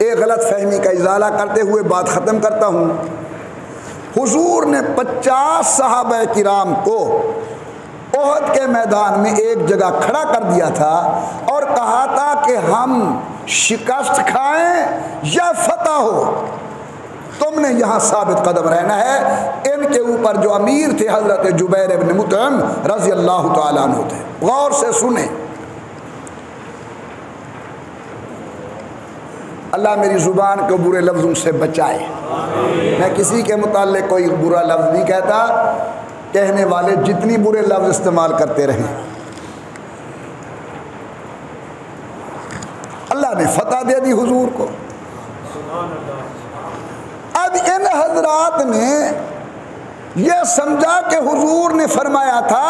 एक गलत फहमी का इजाला करते हुए बात ख़त्म करता हूँ। हुजूर ने 50 सहाबा किराम को ओहद के मैदान में एक जगह खड़ा कर दिया था और कहा था कि हम शिकस्त खाएं या फतह हो, तुमने यहाँ साबित कदम रहना है। इनके ऊपर जो अमीर थे हजरत जुबैर इब्न मुतइम रज़ी अल्लाह तआला अन्हु थे। गौर से सुने, अल्लाह मेरी ज़ुबान को बुरे लफ्ज़ों से बचाए। मैं किसी के मुताल्लिक़ कोई बुरा लफ्ज़ नहीं कहता, कहने वाले जितनी बुरे लफ्ज़ इस्तेमाल करते रहें। अल्लाह ने फतह दे दी हुजूर को। अब इन हजरात ने यह समझा कि हुजूर ने फरमाया था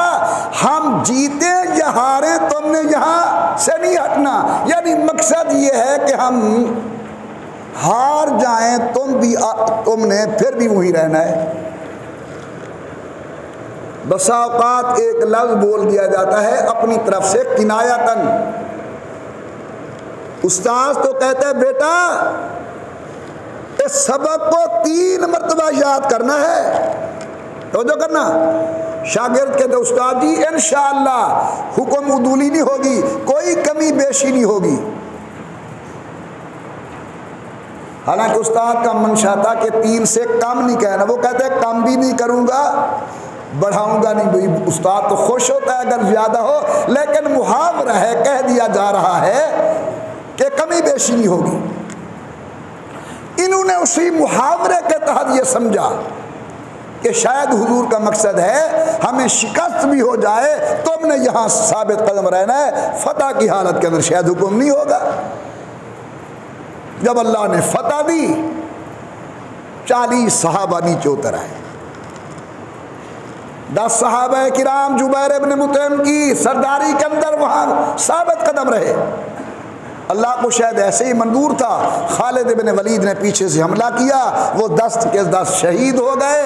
हम जीते या हारे तुमने यहाँ से नहीं हटना, यानी मकसद ये है कि हम हार जाएं तुमने फिर भी वहीं रहना है। बसा औकात एक लफ्ज़ बोल दिया जाता है अपनी तरफ से किनायतन। उस्ताद तो कहते हैं बेटा इस सबक को 3 मरतबा याद करना है, तो जो करना। शागिर्द कहते उस्ताद जी इंशाअल्लाह हुक्म उदूली नहीं होगी, कोई कमी बेशी नहीं होगी। हालांकि उस्ताद का मंशा था कि 3 से कम नहीं कहना, वो कहते हैं कम भी नहीं करूंगा बढ़ाऊंगा नहीं। भाई उस्ताद तो खुश होता है अगर ज्यादा हो, लेकिन मुहावरा है, कह दिया जा रहा है कि कमी बेशी नहीं होगी। इन्होंने उसी मुहावरे के तहत ये समझा कि शायद हुजूर का मकसद है हमें शिकस्त भी हो जाए तो हमने यहाँ साबित कदम रहना है, फतह की हालत के अंदर शायद हुक्म नहीं होगा। जब अल्लाह ने फतह दी 40 सहाबा नीचे उतर आए। 10 सहाबा किराम जुबैर इब्न मुतइम की सरदारी के अंदर वहाँ साबित कदम रहे। अल्लाह को शायद ऐसे ही मंजूर था, खालिद इब्न वलीद ने पीछे से हमला किया, वो 10 के 10 शहीद हो गए।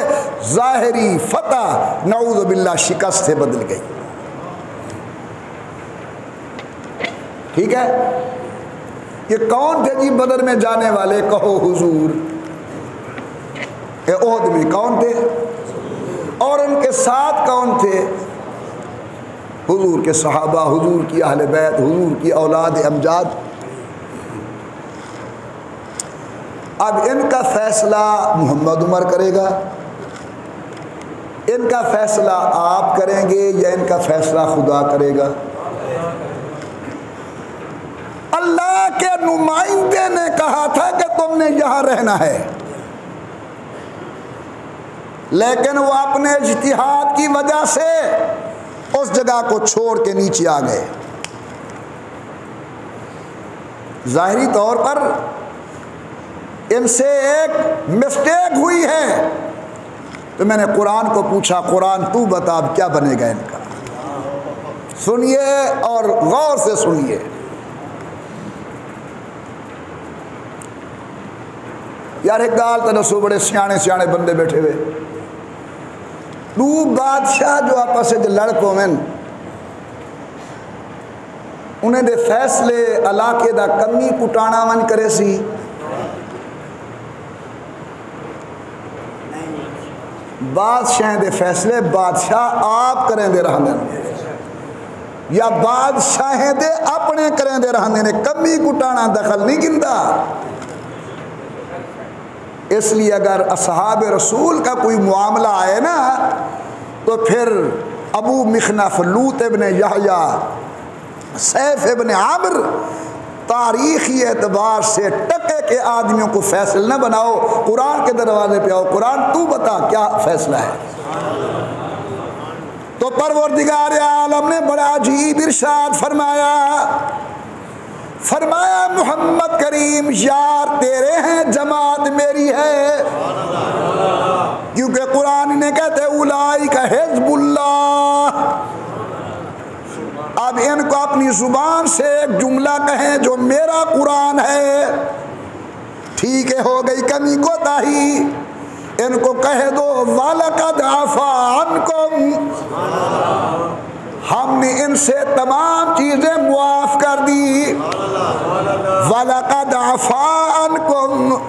ज़ाहिरी फतह नऊज़ बिल्लाह शिकस्त से बदल गई। ठीक है, ये कौन थे जी बदर में जाने वाले? कहो हुजूर। ओहद में कौन थे और उनके साथ कौन थे? हुजूर के सहाबा, हुजूर की अहले बैत, हुजूर की औलाद अमजाद। अब इनका फैसला मोहम्मद उमर करेगा, इनका फैसला आप करेंगे या इनका फैसला खुदा करेगा? अल्लाह के नुमाइंदे ने कहा था कि तुमने यहां रहना है, लेकिन वो अपने इज्तिहाद की वजह से उस जगह को छोड़ के नीचे आ गए। जाहिरी तौर पर इनसे एक मिस्टेक हुई है, तो मैंने कुरान को पूछा, कुरान तू बता अब क्या बनेगा इनका। सुनिए और गौर से सुनिए। यार एक गाल तो दसो, बड़े सियाने सियाने बंदे बैठे हुए, दू बादशाह जो आपस में लड़ पवें, उन्हें दे फैसले इलाके दा कमी कुटाना मन करे सी। बादशाह दे फैसले बादशाह आप करें दे रहंदे या बादशाह दे अपने करें दे रहंदे ने, कमी कुटाना दखल नहीं गिनता। इसलिए अगर असहाब रसूल का कोई मामला आए ना, तो फिर अबू मिखनफ, लूत इब्न यहया, सैफ इब्न आमिर, तारीखी एतबार से टके के आदमियों को फैसला न बनाओ, कुरान के दरवाजे पे आओ, कुरान तू बता क्या फैसला है। तो परवरदिगार आलम ने बड़ा अजीब इरशाद फरमाया, फरमाया मोहम्मद करीम यार तेरे हैं, जमात मेरी है, क्योंकि कुरान ने कहते उलाई का हिज़्बुल्लाह। अब इनको अपनी जुबान से एक जुमला कहें जो मेरा कुरान है, ठीक है, हो गई कमी कोताही। इनको कह दो वालकद अफ़ा अन्कुम, हमने इनसे तमाम चीजें मुआफ कर दी। वलक़द अफ़ा अन्कुम,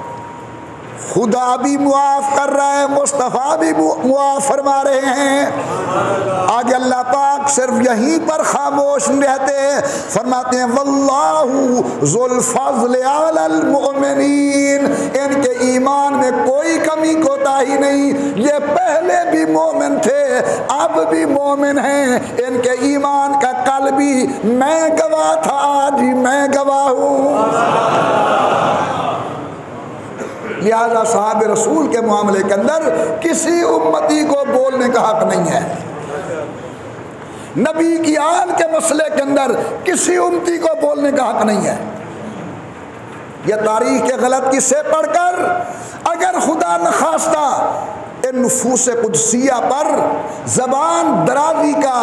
खुदा भी मुआफ कर रहा है, मुस्तफ़ा भी मुआफ फरमा रहे हैं। आगे अल्लाह पाक सिर्फ यहीं पर खामोश रहते, फरमाते हैं वल्लाहु ज़ुल फ़ज़्ल अलल मुमिनीन, इनके ईमान में कोई कमी कोताही नहीं। ये पहले भी मोमिन थे, अब भी मोमिन हैं। इनके ईमान का कल भी मैं गवाह था, आज भी मैं गवाह हूँ। लिहाजा साहब रसूल के मामले के अंदर किसी उम्मती को बोलने का हक नहीं है। नबी की आन के मसले के अंदर किसी उम्मती को बोलने का हक नहीं है। यह तारीख के गलत किस्से पढ़कर अगर खुदा न खास्ता इन नफूस कुदसिया पर जबान दराजी का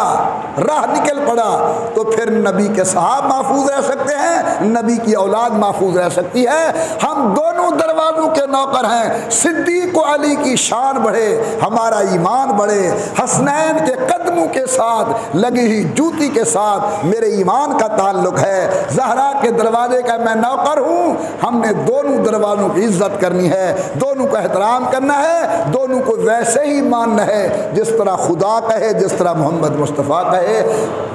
राह निकल पड़ा तो फिर नबी के सहाब महफूज रह सकते हैं, नबी की औलाद महफूज रह सकती है। हम दोनों दरवाज़ों के नौकर हैं। सिद्दीक़ अली की शान बढ़े, हमारा ईमान बढ़े। हसनैन के कदमों के साथ लगी ही जूती के साथ मेरे ईमान का ताल्लुक है। ज़हरा के दरवाजे का मैं नौकर हूँ। हमने दोनों दरवाज़ों की इज्जत करनी है, दोनों का एहतराम करना है, दोनों को वैसे ही मानना है जिस तरह खुदा कहे, जिस तरह मोहम्मद मुस्तफ़ा कहे।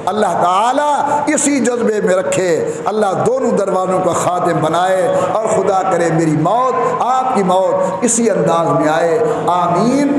अल्लाह ताला इसी जज्बे में रखे, अल्लाह दोनों दरवाज़ों का खातिम बनाए और खुदा करे मेरी मौत, आपकी मौत इसी अंदाज में आए। आमीन।